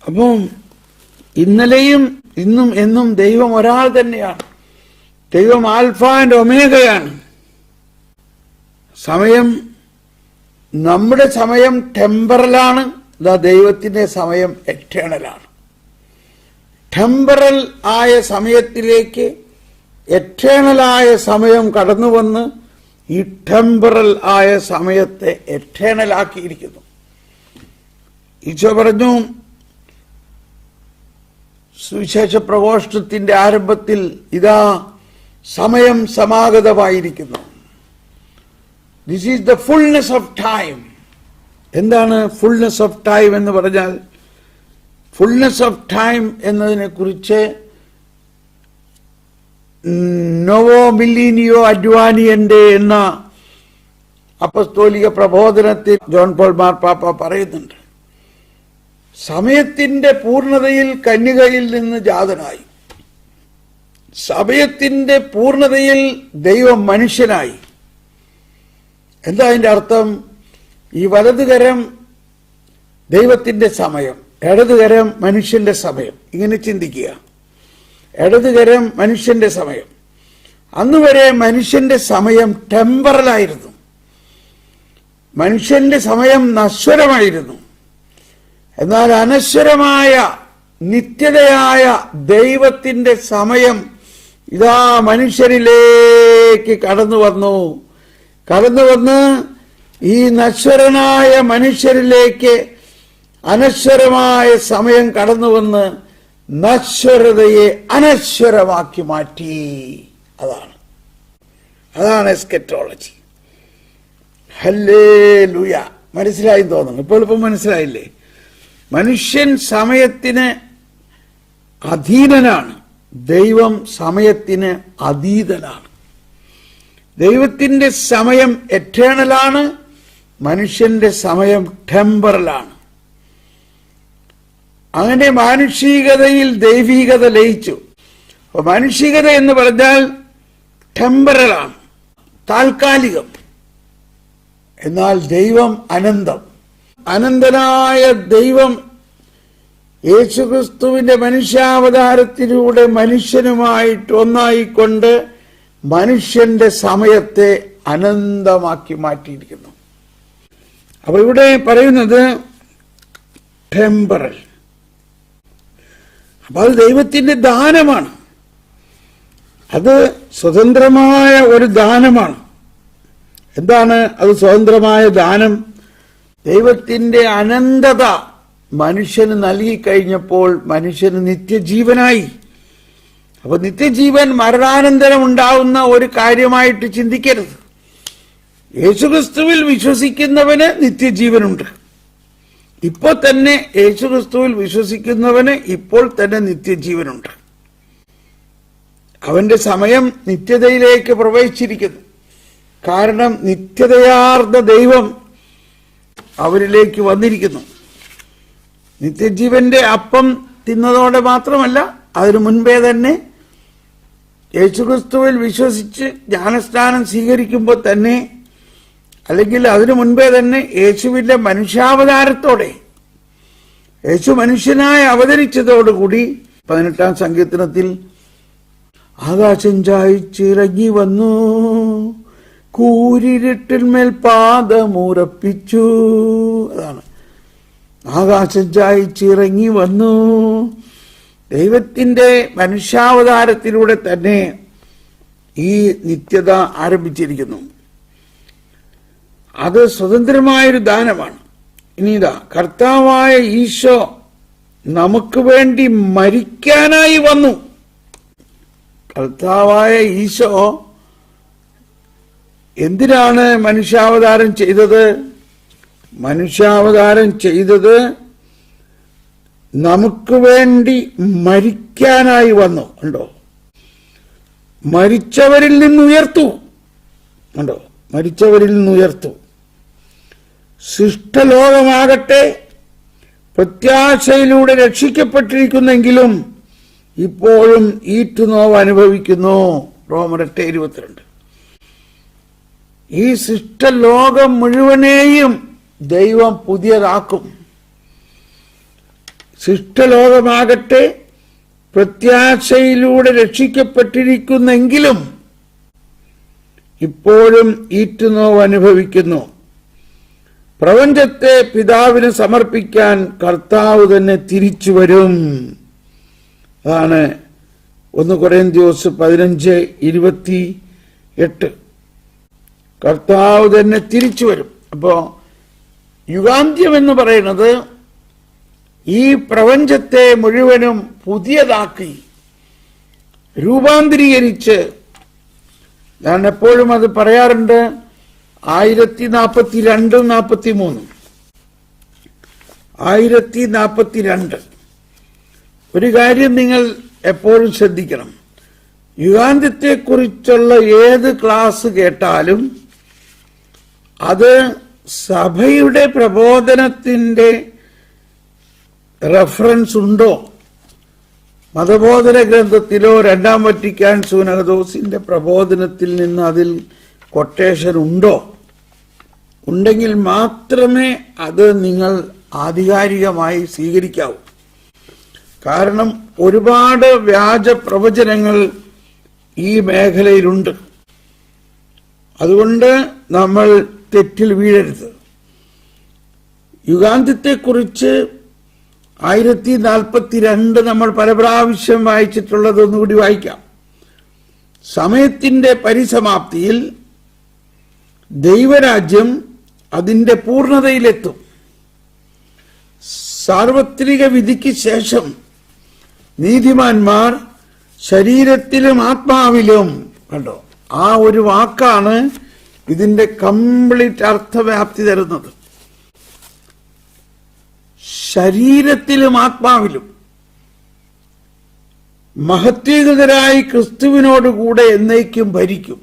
അപ്പം ഇന്നലെയും ഇന്നും എന്നും ദൈവം ഒരാൾ തന്നെയാണ്. ദൈവം ആൽഫ ആൻഡ് ഒമേഗയാണ്. സമയം, നമ്മുടെ സമയം ടെമ്പറലാണ്, ദൈവത്തിന്റെ സമയം എറ്റേണലാണ്. ടെമ്പറൽ ആയ സമയത്തിലേക്ക് എറ്റേണലായ സമയം കടന്നു വന്ന് ഈ ടെമ്പറൽ ആയ സമയത്തെ എറ്റേണലാക്കിയിരിക്കുന്നു. ഈശോ പറഞ്ഞു, സുവിശേഷ പ്രഘോഷണത്തിന്റെ ആരംഭത്തിൽ, ഇതാ സമയം സമാഗതമായിരിക്കുന്നു. This is the fullness of time. എന്താണ് fullness of time എന്ന് പറഞ്ഞാൽ? fullness of time എന്നതിനെ കുറിച്ച് നോവോ മില്ലീനിയോ അഡ്വാനിയന്റെ എന്ന അപ്പസ്തോലിക പ്രബോധനത്തിൽ ജോൺ പോൾ മാർപ്പാപ്പ പറയുന്നുണ്ട്. സമയത്തിന്റെ പൂർണ്ണതയിൽ കന്യകയിൽ നിന്ന് ജാതനായി, സമയത്തിന്റെ പൂർണ്ണതയിൽ ദൈവം മനുഷ്യനായി. എന്താ അതിൻ്റെ അർത്ഥം? ഈ വലതുകരം ദൈവത്തിന്റെ സമയം, ഇടതുകരം മനുഷ്യന്റെ സമയം. ഇങ്ങനെ ചിന്തിക്കുക. ഇടതുകരം മനുഷ്യന്റെ സമയം. അന്നുവരെ മനുഷ്യന്റെ സമയം ടെമ്പറലായിരുന്നു. മനുഷ്യന്റെ സമയം നശ്വരമായിരുന്നു. എന്നാൽ അനശ്വരമായ നിത്യതയായ ദൈവത്തിന്റെ സമയം ഇതാ മനുഷ്യരിലേക്ക് കടന്നു വന്ന് ഈ നശ്വരനായ മനുഷ്യരിലേക്ക് അനശ്വരമായ സമയം കടന്നു വന്ന് നശ്വരതയെ അനശ്വരമാക്കി മാറ്റി. അതാണ് എസ്കറ്റോളജി. ഹല്ലേലൂയ. മനസ്സിലായി തോന്നുന്നു. ഇപ്പോൾ മനസ്സിലായില്ലേ? മനുഷ്യൻ സമയത്തിന് അധീനനാണ്, ദൈവം സമയത്തിന് അതീതനാണ്. ദൈവത്തിന്റെ സമയം എറ്റേണലാണ്, മനുഷ്യന്റെ സമയം ടെമ്പറലാണ്. അങ്ങനെ മാനുഷികതയിൽ ദൈവികത ലയിച്ചു. മാനുഷികത എന്ന് പറഞ്ഞാൽ ടെമ്പറലാണ്, താൽക്കാലികം. എന്നാൽ ദൈവം അനന്തം. അനന്തനായ ദൈവം യേശുക്രിസ്തുവിന്റെ മനുഷ്യാവതാരത്തിലൂടെ മനുഷ്യനുമായിട്ട് ഒന്നായിക്കൊണ്ട് മനുഷ്യന്റെ സമയത്തെ അനന്തമാക്കി മാറ്റിയിരിക്കുന്നു. അപ്പൊ ഇവിടെ പറയുന്നത് ടെമ്പറൽ. അപ്പൊ അത് ദൈവത്തിന്റെ ദാനമാണ്. അത് സ്വതന്ത്രമായ ഒരു ദാനമാണ്. എന്താണ് അത് സ്വതന്ത്രമായ ദാനം? ദൈവത്തിന്റെ അനന്തത മനുഷ്യന് നൽകിക്കഴിഞ്ഞപ്പോൾ മനുഷ്യന് നിത്യജീവനായി. അപ്പൊ നിത്യജീവൻ മരണാനന്തരം ഉണ്ടാവുന്ന ഒരു കാര്യമായിട്ട് ചിന്തിക്കരുത്. യേശുക്രിസ്തുവിൽ വിശ്വസിക്കുന്നവന് നിത്യജീവനുണ്ട്. ഇപ്പോൾ തന്നെ യേശുക്രിസ്തുവിൽ വിശ്വസിക്കുന്നവന് ഇപ്പോൾ തന്നെ നിത്യജീവനുണ്ട്. അവന്റെ സമയം നിത്യതയിലേക്ക് പ്രവേശിച്ചിരിക്കുന്നു. കാരണം നിത്യതയാർന്ന ദൈവം അവരിലേക്ക് വന്നിരിക്കുന്നു. നിത്യജീവന്റെ അപ്പം തിന്നതോടെ മാത്രമല്ല, അതിനു മുൻപേ തന്നെ യേശുക്രിസ്തുവിൽ വിശ്വസിച്ച് ജ്ഞാനസ്നാനം സ്വീകരിക്കുമ്പോൾ തന്നെ, അല്ലെങ്കിൽ അതിനു മുൻപേ തന്നെ യേശുവിന്റെ മനുഷ്യാവതാരത്തോടെ, യേശു മനുഷ്യനായി അവതരിച്ചതോടുകൂടി 18-ാം സങ്കീർത്തനത്തിൽ ആകാശം ചായിച്ചിറങ്ങി വന്നു, കൂരിരുട്ടിന്മേൽ പാദമുറപ്പിച്ചു. അതാണ് ആകാശം ചായിച്ചിറങ്ങി വന്നു. ദൈവത്തിന്റെ മനുഷ്യാവതാരത്തിലൂടെ തന്നെ ഈ നിത്യത ആരംഭിച്ചിരിക്കുന്നു. അത് സ്വതന്ത്രമായൊരു ദാനമാണ്. ഇനി ഇതാ, കർത്താവായ ഈശോ നമുക്ക് വേണ്ടി മരിക്കാനായി വന്നു. കർത്താവായ ഈശോ എന്തിനാണ് മനുഷ്യാവതാരം ചെയ്തത്? മനുഷ്യാവതാരം ചെയ്തത് നമുക്ക് വേണ്ടി മരിക്കാനായി വന്നു. ഉണ്ടോ? മരിച്ചവരിൽ നിന്ന് ഉയർത്തു. ഉണ്ടോ? മരിച്ചവരിൽ നിന്ന് ഉയർത്തു. സൃഷ്ടലോകമാകട്ടെ പ്രത്യാശയിലൂടെ രക്ഷിക്കപ്പെട്ടിരിക്കുന്നെങ്കിലും ഇപ്പോഴും ഈറ്റുനോവ് അനുഭവിക്കുന്നു. റോമർ 8:22. ഈ സൃഷ്ടലോകം മുഴുവനെയും ദൈവം പുതിയതാക്കും. സൃഷ്ടലോകമാകട്ടെ പ്രത്യാശയിലൂടെ രക്ഷിക്കപ്പെട്ടിരിക്കുന്നെങ്കിലും ഇപ്പോഴും ഈറ്റുനോവ് അനുഭവിക്കുന്നു. പ്രപഞ്ചത്തെ പിതാവിന് സമർപ്പിക്കാൻ കർത്താവ് തന്നെ തിരിച്ചു വരും. അതാണ് 1 കൊരിന്ത്യർ 15:28. കർത്താവ് തന്നെ തിരിച്ചു വരും. അപ്പോ യുഗാന്ത്യം എന്ന് പറയുന്നത് ഈ പ്രപഞ്ചത്തെ മുഴുവനും പുതിയതാക്കി രൂപാന്തരീകരിച്ച്, ഞാൻ എപ്പോഴും അത് പറയാറുണ്ട്, 1042 43 1042. ഒരു കാര്യം നിങ്ങൾ എപ്പോഴും ശ്രദ്ധിക്കണം. യുഗാന്ത്യത്തെക്കുറിച്ചുള്ള ഏത് ക്ലാസ് കേട്ടാലും അത് സഭയുടെ പ്രബോധനത്തിന്റെ റെഫറൻസ് ഉണ്ടോ? മതബോധന ഗ്രന്ഥത്തിലോ 2-ാം വത്തിക്കാൻ സൂനഹദോസിന്റെ പ്രബോധനത്തിൽ നിന്ന് അതിൽ കൊട്ടേഷൻ ഉണ്ടോ? ഉണ്ടെങ്കിൽ മാത്രമേ അത് നിങ്ങൾ ആധികാരികമായി സ്വീകരിക്കാവൂ. കാരണം ഒരുപാട് വ്യാജ പ്രവചനങ്ങൾ ഈ മേഖലയിലുണ്ട്. അതുകൊണ്ട് നമ്മൾ തെറ്റിൽ വീഴരുത്. യുഗാന്ത്യത്തെക്കുറിച്ച് 1042 നമ്മൾ പല പ്രാവശ്യം വായിച്ചിട്ടുള്ളത് ഒന്നുകൂടി വായിക്കാം. സമയത്തിന്റെ പരിസമാപ്തിയിൽ ദൈവരാജ്യം അതിന്റെ പൂർണ്ണതയിലെത്തും. സാർവത്രിക വിധിക്ക് ശേഷം നീതിമാന്മാർ ശരീരത്തിലും ആത്മാവിലും, കണ്ടോ, ആ ഒരു വാക്കാണ് ഇതിന്റെ കംപ്ലീറ്റ് അർത്ഥവ്യാപ്തി തരുന്നത്. ശരീരത്തിലും ആത്മാവിലും മഹത്വീകൃതരായി ക്രിസ്തുവിനോടുകൂടെ എന്നേക്കും ഭരിക്കും.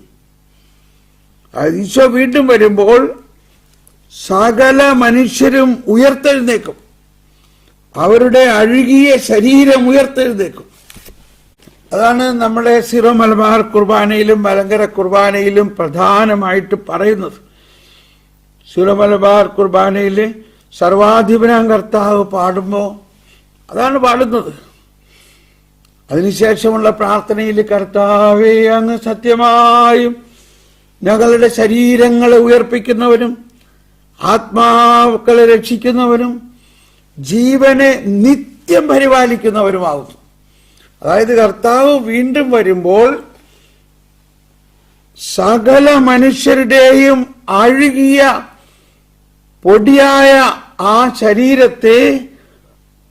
ഈശോ വീണ്ടും വരുമ്പോൾ സകല മനുഷ്യരും ഉയർത്തെഴുന്നേക്കും. അവരുടെ അഴുകിയ ശരീരം ഉയർത്തെഴുന്നേക്കും. അതാണ് നമ്മുടെ സിറോ മലബാർ കുർബാനയിലും മലങ്കര കുർബാനയിലും പ്രധാനമായിട്ട് പറയുന്നത്. സിറോ മലബാർ കുർബാനയിലെ സർവാധിപനാം കർത്താവ് പാടുമ്പോൾ അതാണ് പാടുന്നത്. അതിനുശേഷമുള്ള പ്രാർത്ഥനയിൽ കർത്താവേ അങ്ങ് സത്യമായും ഞങ്ങളുടെ ശരീരങ്ങളെ ഉയർപ്പിക്കുന്നവനും ആത്മാക്കളെ രക്ഷിക്കുന്നവനും ജീവനെ നിത്യം പരിപാലിക്കുന്നവരുമാകുന്നു. അതായത് കർത്താവ് വീണ്ടും വരുമ്പോൾ സകല മനുഷ്യരുടെയും അഴുകിയ പൊടിയായ ആ ശരീരത്തെ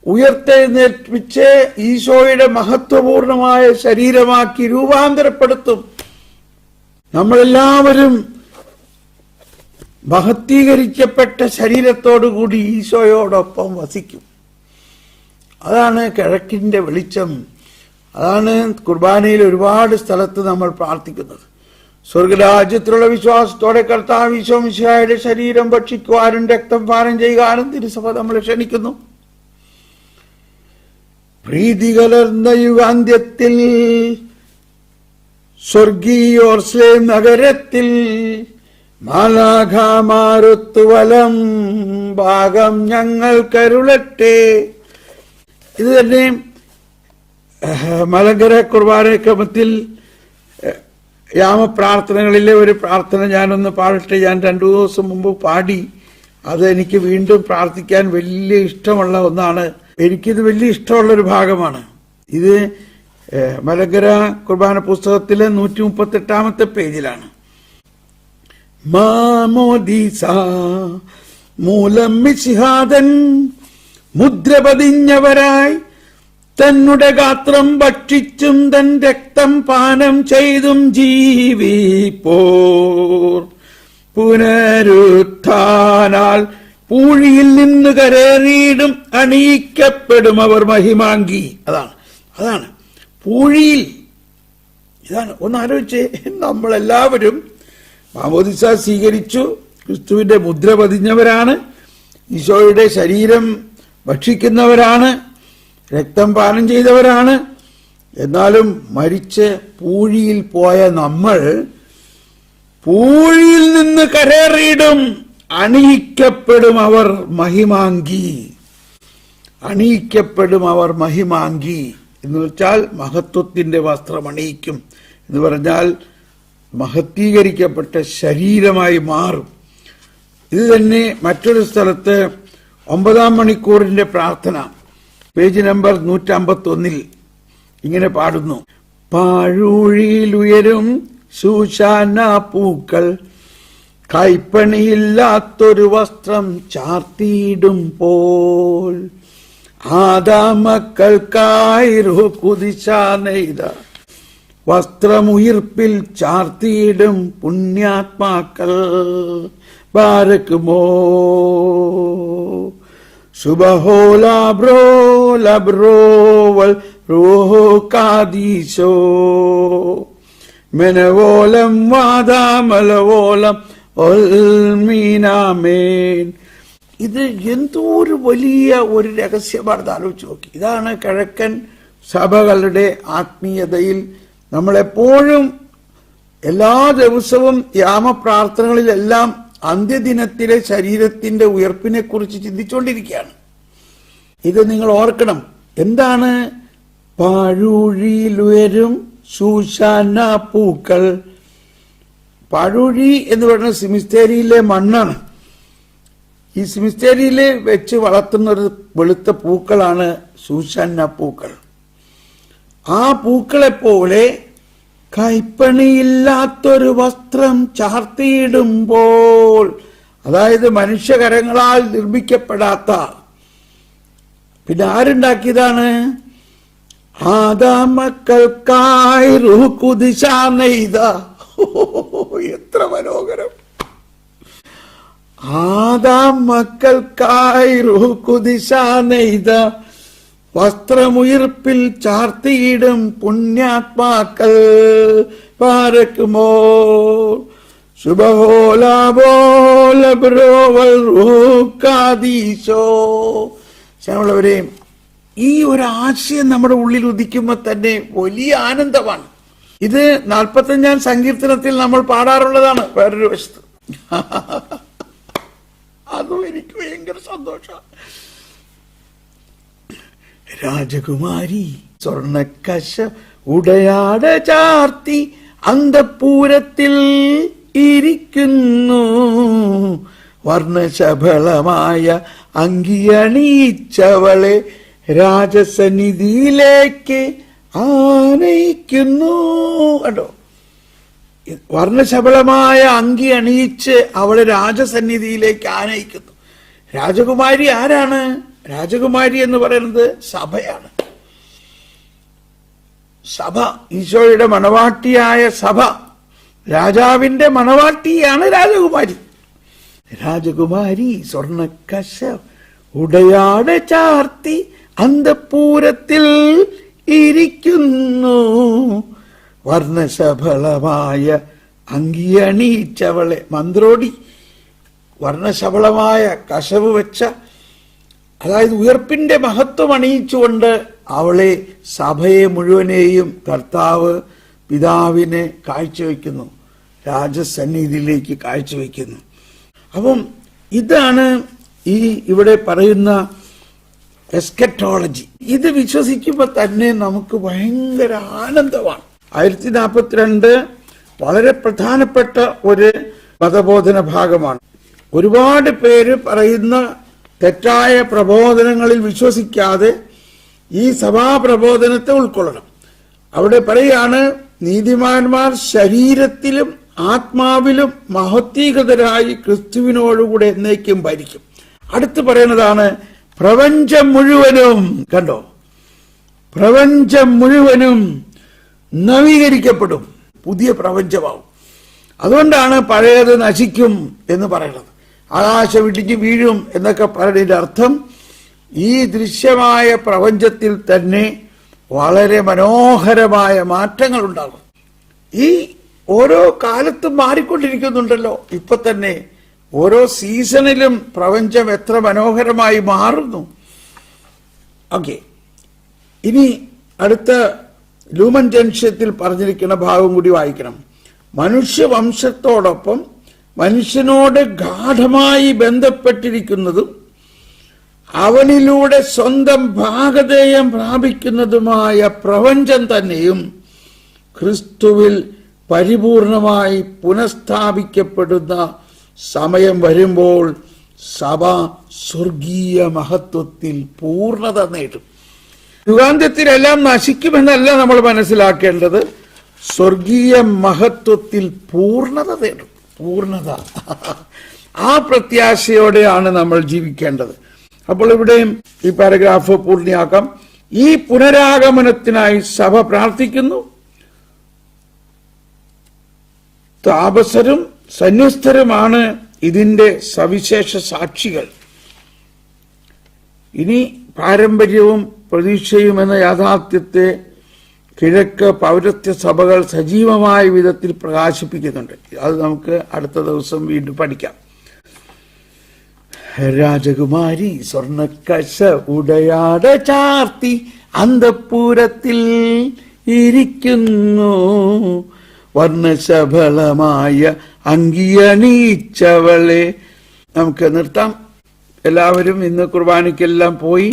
ഉയർത്തെഴുന്നേൽപ്പിച്ച് ഈശോയുടെ മഹത്വപൂർണമായ ശരീരമാക്കി രൂപാന്തരപ്പെടുത്തും. നമ്മളെല്ലാവരും മഹത്വീകരിക്കപ്പെട്ട ശരീരത്തോടുകൂടി ഈശോയോടൊപ്പം വസിക്കും. അതാണ് കിഴക്കിന്റെ വെളിച്ചം. അതാണ് കുർബാനയിൽ ഒരുപാട് സ്ഥലത്ത് നമ്മൾ പ്രാർത്ഥിക്കുന്നത്. സ്വർഗരാജ്യത്തിലുള്ള വിശ്വാസത്തോടെ കർത്താവ് ഈശോ മിശിഹായുടെ ശരീരം ഭക്ഷിക്കുവാനും രക്തം പാനം ചെയ്യുവാനും തിരുസഭ നമ്മളെ ക്ഷണിക്കുന്നു. പ്രീതി കലർന്ന യുഗാന്ത്യത്തിൽ സ്വർഗീയോർസ്ലേം നഗരത്തിൽ മാലാഖമാരുത്തു വലം ഭാഗം ഞങ്ങൾ കരുളട്ടെ. ഇത് തന്നെ മലങ്കര കുർബാന ക്രമത്തിൽ യാമപ്രാർത്ഥനകളിലെ ഒരു പ്രാർത്ഥന ഞാനൊന്ന് പാടട്ടെ. ഞാൻ 2 ദിവസം മുമ്പ് പാടി. അത് എനിക്ക് വീണ്ടും പ്രാർത്ഥിക്കാൻ വലിയ ഇഷ്ടമുള്ള ഒന്നാണ്. എനിക്കിത് വലിയ ഇഷ്ടമുള്ളൊരു ഭാഗമാണ്. ഇത് മലങ്കര കുർബാന പുസ്തകത്തിലെ 138-ാമത്തെ പേജിലാണ്. മാമോദീസ മൂലം മിശിഹാതൻ മുദ്ര പതിഞ്ഞവരായി തന്നുടെ ഗാത്രം ഭക്ഷിച്ചും തൻ രക്തം പാനം ചെയ്തും ജീവിപ്പോർ പുനരുത്ഥാനാൽ പൂഴിയിൽ നിന്ന് കരേറിയിടും അണിയിക്കപ്പെടും അവർ മഹിമാങ്കി. അതാണ് പൂഴിയിൽ. ഇതാണ് ഒന്ന് ആലോചിച്ചേ. നമ്മളെല്ലാവരും മാമോദിസ സ്വീകരിച്ചു, ക്രിസ്തുവിന്റെ മുദ്ര പതിഞ്ഞവരാണ്, ഈശോയുടെ ശരീരം ഭക്ഷിക്കുന്നവരാണ്, രക്തം പാനം ചെയ്തവരാണ്. എന്നാലും മരിച്ച് പൂഴിയിൽ പോയ നമ്മൾ പൂഴിയിൽ നിന്ന് കരേറിയിടും അണിയിക്കപ്പെടും അവർ മഹിമാങ്കി. അണിയിക്കപ്പെടും അവർ മഹിമാങ്കി എന്ന് വെച്ചാൽ മഹത്വത്തിന്റെ വസ്ത്രം അണിയിക്കും എന്ന് പറഞ്ഞാൽ മഹത്വീകരിക്കപ്പെട്ട ശരീരമായി മാറും. ഇത് തന്നെ മറ്റൊരു സ്ഥലത്ത് 9-ാം മണിക്കൂറിന്റെ പ്രാർത്ഥന പേജ് നമ്പർ 151 ഇങ്ങനെ പാടുന്നു. പാഴൂഴിയിലുയരും ശൂശാന പൂക്കൾ കൈപ്പണിയില്ലാത്തൊരു വസ്ത്രം ചാർത്തിയിടും പോൽ ആദാമക്കൾക്കായി കുതിച്ച നെയ്ത വസ്ത്രമുയിർപ്പിൽ ചാർത്തിയിടും പുണ്യാത്മാക്കൾ ബാരക്കുമോ സുബഹോ ലാബ്രോ ലബ്രോവൽ റൂഹോ കാദീശോ മെനവോലം വാദാമലവോലം ഒൽമീനാമേൻ. ഇത് എന്തോ ഒരു വലിയ ഒരു രഹസ്യമാണെന്ന് ആലോചിച്ച് നോക്കി. ഇതാണ് കിഴക്കൻ സഭകളുടെ ആത്മീയതയിൽ നമ്മളെപ്പോഴും എല്ലാ ദിവസവും യാമപ്രാർത്ഥനകളിലെല്ലാം അന്ത്യദിനത്തിലെ ശരീരത്തിന്റെ ഉയർപ്പിനെ കുറിച്ച് ചിന്തിച്ചുകൊണ്ടിരിക്കുകയാണ്. ഇത് നിങ്ങൾ ഓർക്കണം. എന്താണ് പാഴൂഴിയിലുയരും ശൂശാന പൂക്കൾ? പാഴൂഴി എന്ന് പറയുന്നത് സിമിസ്തേരിയിലെ മണ്ണാണ്. ഈ സിമിസ്തേരിയിൽ വെച്ച് വളർത്തുന്ന ഒരു വെളുത്ത പൂക്കളാണ് ശൂശാന പൂക്കൾ. ആ പൂക്കളെ പോലെ കൈപ്പണിയില്ലാത്തൊരു വസ്ത്രം ചാർത്തിയിടുമ്പോൾ, അതായത് മനുഷ്യകരങ്ങളാൽ നിർമ്മിക്കപ്പെടാത്ത, പിന്നെ ആരുണ്ടാക്കിയതാണ്? ആദാമക്കൾക്കായി റൂഹ് ഖുദ്സ നെയ്ത. എത്ര മനോഹരം! ആദാമക്കൾക്കായി റൂഹ് ഖുദ്സ നെയ്ത വസ്ത്രമുയിർപ്പിൽ ചാർത്തിയിടും പുണ്യാത്മാക്കൾ പാരക്കുമോ ശുഭഹോലോലബ്രോവൽറൂക്കാദീശോ. ശ്യാമുള്ളവരെ, ഈ ഒരു ആശയം നമ്മുടെ ഉള്ളിൽ ഉദിക്കുമ്പോൾ തന്നെ വലിയ ആനന്ദമാണ്. ഇത് 45-ാം സങ്കീർത്തനത്തിൽ നമ്മൾ പാടാറുള്ളതാണ്. വേറൊരു വശത്ത് അതും എനിക്ക് ഭയങ്കര സന്തോഷം. രാജകുമാരി സ്വർണക്കശ ഉടയാട ചാർത്തി അന്തഃപൂരത്തിൽ ഇരിക്കുന്നു, വർണ്ണശബളമായ അങ്കിയണിയിച്ചവളെ രാജസന്നിധിയിലേക്ക് ആനയിക്കുന്നു. കണ്ടോ, വർണ്ണശബളമായ അങ്കി അണിയിച്ച് അവളെ രാജസന്നിധിയിലേക്ക് ആനയിക്കുന്നു. രാജകുമാരി ആരാണ്? രാജകുമാരി എന്ന് പറയുന്നത് സഭയാണ്. സഭ, ഈശോയുടെ മണവാട്ടിയായ സഭ, രാജാവിന്റെ മണവാട്ടിയാണ് രാജകുമാരി. രാജകുമാരി സ്വർണ്ണക്കശ ഉടയാട ചാർത്തി അന്തഃപൂരത്തിൽ ഇരിക്കുന്നു. വർണ്ണശബളമായ അങ്കിയണിയിച്ചവളെ, മന്ത്രോടി വർണ്ണശബളമായ കശവ് വെച്ച, അതായത് ഉയർപ്പിന്റെ മഹത്വം അണിയിച്ചുകൊണ്ട് അവളെ, സഭയെ മുഴുവനെയും കർത്താവ് പിതാവിനെ കാഴ്ചവെക്കുന്നു, രാജസന്നിധിയിലേക്ക് കാഴ്ചവെക്കുന്നു. അപ്പം ഇതാണ് ഈ ഇവിടെ പറയുന്ന എസ്കറ്റോളജി. ഇത് വിശ്വസിക്കുമ്പോൾ തന്നെ നമുക്ക് ഭയങ്കര ആനന്ദമാണ്. 1042 വളരെ പ്രധാനപ്പെട്ട ഒരു മതബോധന ഭാഗമാണ്. ഒരുപാട് പേര് പറയുന്ന തെറ്റായ പ്രബോധനങ്ങളിൽ വിശ്വസിക്കാതെ ഈ സഭാപ്രബോധനത്തെ ഉൾക്കൊള്ളണം. അവിടെ പറയാണ്, നീതിമാന്മാർ ശരീരത്തിലും ആത്മാവിലും മഹത്വീകൃതരായി ക്രിസ്തുവിനോടുകൂടെ എന്നേക്കും ഭരിക്കും. അടുത്ത് പറയുന്നതാണ് പ്രപഞ്ചം മുഴുവനും, കണ്ടോ, പ്രപഞ്ചം മുഴുവനും നവീകരിക്കപ്പെടും, പുതിയ പ്രപഞ്ചമാവും. അതുകൊണ്ടാണ് പഴയത് നശിക്കും എന്ന് പറയുന്നത്. ആകാശം ഇടിഞ്ഞു വീഴും എന്നൊക്കെ പറയുന്നതിന്റെ അർത്ഥം ഈ ദൃശ്യമായ പ്രപഞ്ചത്തിൽ തന്നെ വളരെ മനോഹരമായ മാറ്റങ്ങൾ ഉണ്ടാകും. ഈ ഓരോ കാലത്തും മാറിക്കൊണ്ടിരിക്കുന്നുണ്ടല്ലോ. ഇപ്പൊ തന്നെ ഓരോ സീസണിലും പ്രപഞ്ചം എത്ര മനോഹരമായി മാറുന്നു. ഓക്കെ, ഇനി അടുത്ത ലൂമൻ ജംഗ്ഷത്തിൽ പറഞ്ഞിരിക്കുന്ന ഭാഗം കൂടി വായിക്കണം. മനുഷ്യവംശത്തോടൊപ്പം മനുഷ്യനോട് ഗാഠമായി ബന്ധപ്പെട്ടിരിക്കുന്നതും അവനിലൂടെ സ്വന്തം ഭാഗധേയം പ്രാപിക്കുന്നതുമായ പ്രപഞ്ചം തന്നെയും ക്രിസ്തുവിൽ പരിപൂർണമായി പുനഃസ്ഥാപിക്കപ്പെടുന്ന സമയം വരുമ്പോൾ സഭ സ്വർഗീയ മഹത്വത്തിൽ പൂർണ്ണത നേടും. യുഗാന്ത്യത്തിലെല്ലാം നശിക്കുമെന്നല്ല നമ്മൾ മനസ്സിലാക്കേണ്ടത്, സ്വർഗീയ മഹത്വത്തിൽ പൂർണ്ണത നേടും. പൂർണ്ണത, ആ പ്രത്യാശയോടെയാണ് നമ്മൾ ജീവിക്കേണ്ടത്. അപ്പോൾ ഇവിടെയും ഈ പാരഗ്രാഫ് പൂർണ്ണയാക്കാം. ഈ പുനരാഗമനത്തിനായി സഭ പ്രാർത്ഥിക്കുന്നു. താപസരും സന്യസ്തരുമാണ് ഇതിന്റെ സവിശേഷ സാക്ഷികൾ. ഇനി പാരമ്പര്യവും പ്രതീക്ഷയും എന്ന യാഥാർത്ഥ്യത്തെ കിഴക്ക് പൗരസ്ത്യ സഭകൾ സജീവമായ വിധത്തിൽ പ്രകാശിപ്പിക്കുന്നുണ്ട്. അത് നമുക്ക് അടുത്ത ദിവസം വീണ്ടും പഠിക്കാം. രാജകുമാരി സ്വർണ്ണക്കശ ഉടയാട ചാർത്തി അന്തഃപൂരത്തിൽ ഇരിക്കുന്നു. വർണ്ണശബളമായ അങ്കിയണിയിച്ചവളെ. നമുക്ക് നിർത്താം. എല്ലാവരും ഇന്ന് കുർബാനയ്ക്കെല്ലാം പോയി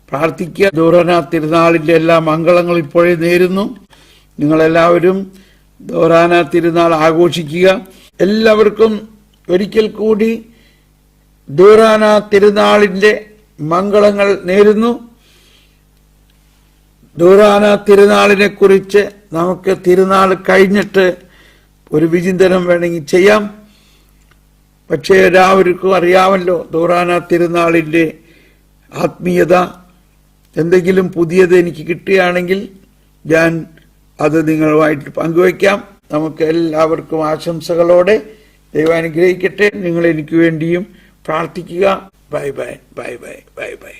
പ്രാർത്ഥിക്കുക. ദോറാന തിരുനാളിന്റെ എല്ലാ മംഗളങ്ങളും ഇപ്പോഴേ നേരുന്നു. നിങ്ങളെല്ലാവരും ദോറാന തിരുനാൾ ആഘോഷിക്കുക. എല്ലാവർക്കും ഒരിക്കൽ കൂടി ദോറാന തിരുനാളിന്റെ മംഗളങ്ങൾ നേരുന്നു. ദോറാന തിരുനാളിനെ കുറിച്ച് നമുക്ക് തിരുനാൾ കഴിഞ്ഞിട്ട് ഒരു വിചിന്തനം വേണമെങ്കിൽ ചെയ്യാം. പക്ഷേ എല്ലാവർക്കും അറിയാമല്ലോ ദോറാന തിരുനാളിന്റെ ആത്മീയത. എന്തെങ്കിലും പുതിയത് എനിക്ക് കിട്ടുകയാണെങ്കിൽ ഞാൻ അത് നിങ്ങളുമായിട്ട് പങ്കുവയ്ക്കാം. നമുക്ക് എല്ലാവർക്കും ആശംസകളോടെ ദൈവം അനുഗ്രഹിക്കട്ടെ. നിങ്ങൾ എനിക്ക് വേണ്ടിയും പ്രാർത്ഥിക്കുക. Bye bye bye bye bye bye.